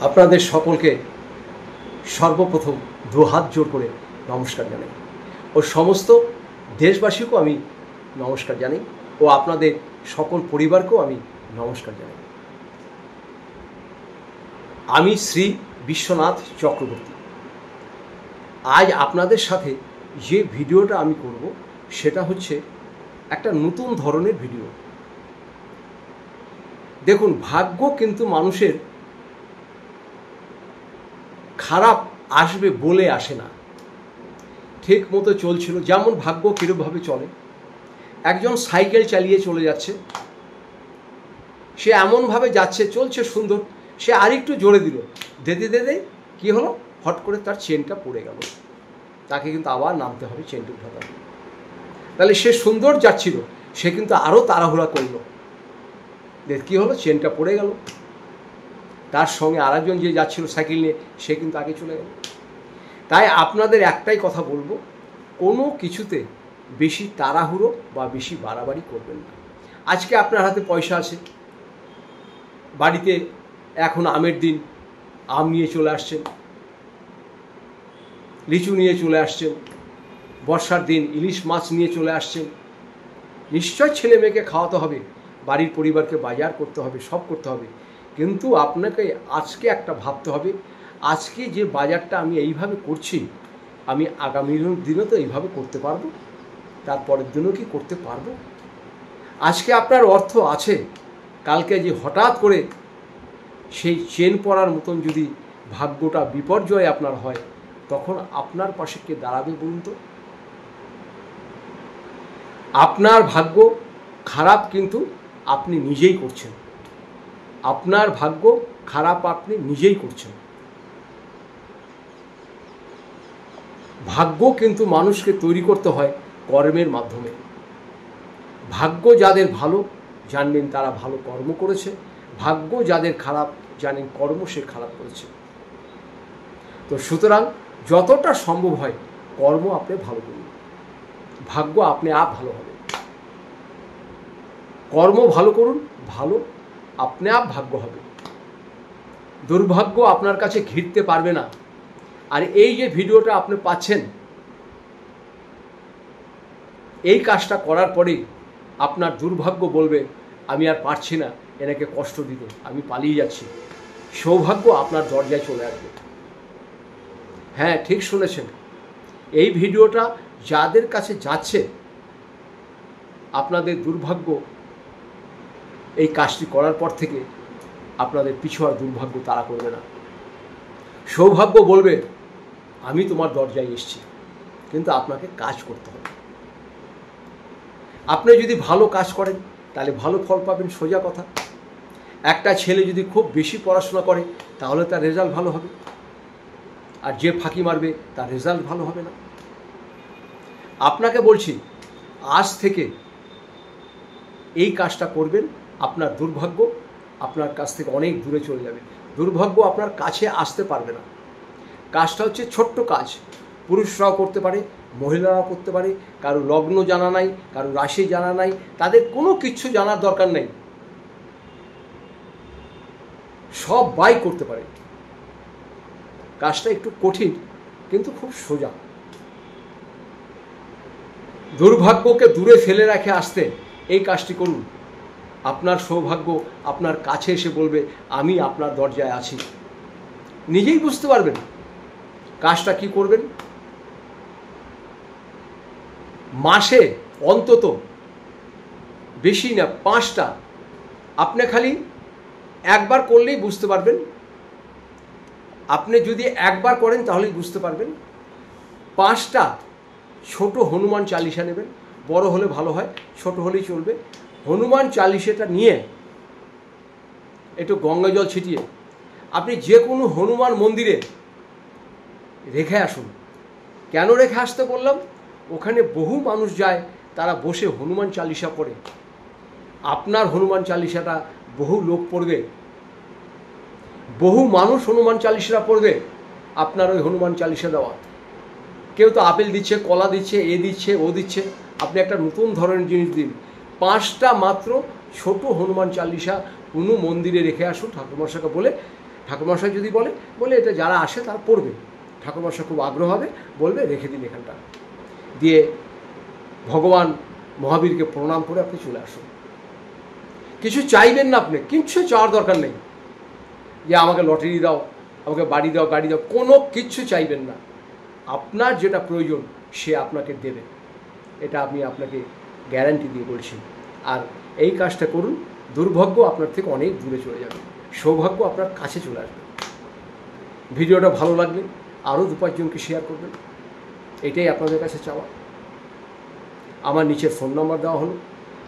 আপনাদের সকলকে সর্বপ্রথম দুহাত জোর করে নমস্কার জানাই ও সমস্ত দেশবাসীকেও আমি নমস্কার জানাই ও আপনাদের সকল পরিবারকেও আমি নমস্কার জানাই। আমি শ্রী বিশ্বনাথ চক্রবর্তী। আজ আপনাদের সাথে যে ভিডিওটা আমি করব সেটা হচ্ছে একটা নতুন ধরনের ভিডিও। দেখুন, ভাগ্য কিন্তু মানুষের খারাপ আসবে বলে আসে না, ঠিক মতো চলছিল। যেমন ভাগ্য কীরকমভাবে চলে, একজন সাইকেল চালিয়ে চলে যাচ্ছে, সে এমনভাবে যাচ্ছে, চলছে সুন্দর, সে আরেকটু জোরে দিল, দিতে দিতে কী হলো, হট করে তার চেনটা পড়ে গেল, তাকে কিন্তু আবার নামতে হবে, চেনটা উঠাতে হবে। তাহলে সে সুন্দর যাচ্ছিল, সে কিন্তু আরও তাড়াহুড়া করলো, কী হলো, চেনটা পড়ে গেল। তার সঙ্গে আরেকজন যে যাচ্ছিল সাইকেল নিয়ে, সে কিন্তু আগে চলে গেল। তাই আপনাদের একটাই কথা বলবো, কোনো কিছুতে বেশি তাড়াহুড়ো বা বেশি বাড়াবাড়ি করবেন না। আজকে আপনার হাতে পয়সা আছে, বাড়িতে এখন আমের দিন, আম নিয়ে চলে আসছেন, লিচু নিয়ে চলে আসছেন, বর্ষার দিন ইলিশ মাছ নিয়ে চলে আসছেন, নিশ্চয় ছেলে মেয়েকে খাওয়াতে হবে, বাড়ির পরিবারকে বাজার করতে হবে, সব করতে হবে। কিন্তু আপনাকে আজকে একটা ভাবতে হবে, আজকে যে বাজারটা আমি এইভাবে করছি, আমি আগামী দিনও তো এইভাবে করতে পারবো, তারপরের দিনও কি করতে পারবো? আজকে আপনার অর্থ আছে, কালকে যে হঠাৎ করে সেই চেন পড়ার মতন যদি ভাগ্যটা বিপর্যয় আপনার হয়, তখন আপনার পাশে কে দাঁড়াবে বলুন তো? আপনার ভাগ্য খারাপ কিন্তু আপনি নিজেই করছেন, আপনার ভাগ্য খারাপ আপনি নিজেই করছেন। ভাগ্য কিন্তু মানুষকে তৈরি করতে হয় কর্মের মাধ্যমে। ভাগ্য যাদের ভালো জানবেন তারা ভালো কর্ম করেছে, ভাগ্য যাদের খারাপ জানেন কর্ম সে খারাপ করেছে। তো সুতরাং যতটা সম্ভব হয় কর্ম আপনি ভালো করুন, ভাগ্য আপনি আপ ভালো হবে। কর্ম ভালো করুন, ভালো আপনি আপ ভাগ্য হবে। দুর্ভাগ্য আপনার কাছে ঘিরতে পারবে না। আর এই যে ভিডিওটা আপনি পাচ্ছেন, এই কাজটা করার পরেই আপনার দুর্ভাগ্য বলবে, আমি আর পারছি না এনাকে কষ্ট দিতে, আমি পালিয়ে যাচ্ছি। সৌভাগ্য আপনার দরজায় চলে আসবে। হ্যাঁ, ঠিক শুনেছেন, এই ভিডিওটা যাদের কাছে যাচ্ছে, আপনাদের দুর্ভাগ্য এই কাজটি করার পর থেকে আপনাদের পিছু আর দুর্ভাগ্য তাড়া করবে না। সৌভাগ্য বলবে, আমি তোমার দরজায় এসেছি, কিন্তু আপনাকে কাজ করতে হবে। আপনি যদি ভালো কাজ করেন তাহলে ভালো ফল পাবেন, সোজা কথা। একটা ছেলে যদি খুব বেশি পড়াশোনা করে তাহলে তার রেজাল্ট ভালো হবে, আর যে ফাঁকি মারবে তার রেজাল্ট ভালো হবে না। আপনাকে বলছি, আজ থেকে এই কাজটা করবেন, আপনার দুর্ভাগ্য আপনার কাছ থেকে অনেক দূরে চলে যাবে। দুর্ভাগ্য আপনার কাছে আসতে পারবে না। কাজটা হচ্ছে ছোট্ট কাজ, পুরুষরাও করতে পারে, মহিলারাও করতে পারে। কারো লগ্ন জানা নাই, কারো রাশি জানা নাই, তাদের কোনো কিছু জানার দরকার নেই, সবাই করতে পারে। কাজটা একটু কঠিন কিন্তু খুব সোজা। দুর্ভাগ্যকে দূরে ফেলে রেখে আসতে এই কাজটি করুন। আপনার সৌভাগ্য আপনার কাছে এসে বলবে, আমি আপনার দরজায় আছি। নিজেই বুঝতে পারবেন। কাজটা কি করবেন, মাসে অন্তত বেশি না 5টা, আপনি খালি একবার করলেই বুঝতে পারবেন। আপনি যদি একবার করেন তাহলেই বুঝতে পারবেন। 5টা ছোট হনুমান চালিসা নেবেন, বড় হলে ভালো হয়, ছোট হলেই চলবে। হনুমান চালিসাটা নিয়ে একটু গঙ্গা জল ছিটিয়ে আপনি যে কোনো হনুমান মন্দিরে রেখে আসুন। কেন রেখে আসতে বললাম, ওখানে বহু মানুষ যায়, তারা বসে হনুমান চালিসা পড়ে। আপনার হনুমান চালিসাটা বহু লোক পড়বে, বহু মানুষ হনুমান চালিসা পড়বে আপনার ওই হনুমান চালিসা দেওয়া। কেউ তো আপেল দিচ্ছে, কলা দিচ্ছে, এ দিচ্ছে, ও দিচ্ছে, আপনি একটা নতুন ধরনের জিনিস দিন। 5টা মাত্র ছোট হনুমান চালিসা কোনো মন্দিরে রেখে আসুন, ঠাকুরমশাইকে বলে, ঠাকুরমশাই যদি বলে এটা যারা আসে তারা পড়বে, ঠাকুরমশাই খুব আগ্রহ হবে, বলবে রেখে দিন এখানটা, দিয়ে ভগবান মহাবীরকে প্রণাম করে আপনি চলে আসুন। কিছু চাইবেন না, আপনি কিচ্ছু চাওয়ার দরকার নেই যে আমাকে লটারি দাও, আমাকে বাড়ি দাও, গাড়ি দাও, কোনো কিচ্ছু চাইবেন না। আপনার যেটা প্রয়োজন সে আপনাকে দেবে, এটা আমি আপনাকে গ্যারান্টি দিয়ে বলছি। আর এই কাজটা করুন, দুর্ভাগ্য আপনার থেকে অনেক দূরে চলে যাবে, সৌভাগ্য আপনার কাছে চলে আসবে। ভিডিওটা ভালো লাগলে আরও 2-5 জনকে শেয়ার করবেন, এটাই আপনাদের কাছে চাওয়া। আমার নিচের ফোন নাম্বার দেওয়া হলো।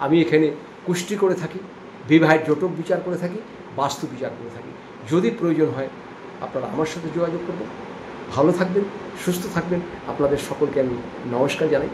আমি এখানে কুষ্টি করে থাকি, বিবাহের জটক বিচার করে থাকি, বাস্তু বিচার করে থাকি। যদি প্রয়োজন হয় আপনারা আমার সাথে যোগাযোগ করবেন। ভালো থাকবেন, সুস্থ থাকবেন। আপনাদের সকলকে আমি নমস্কার জানাই।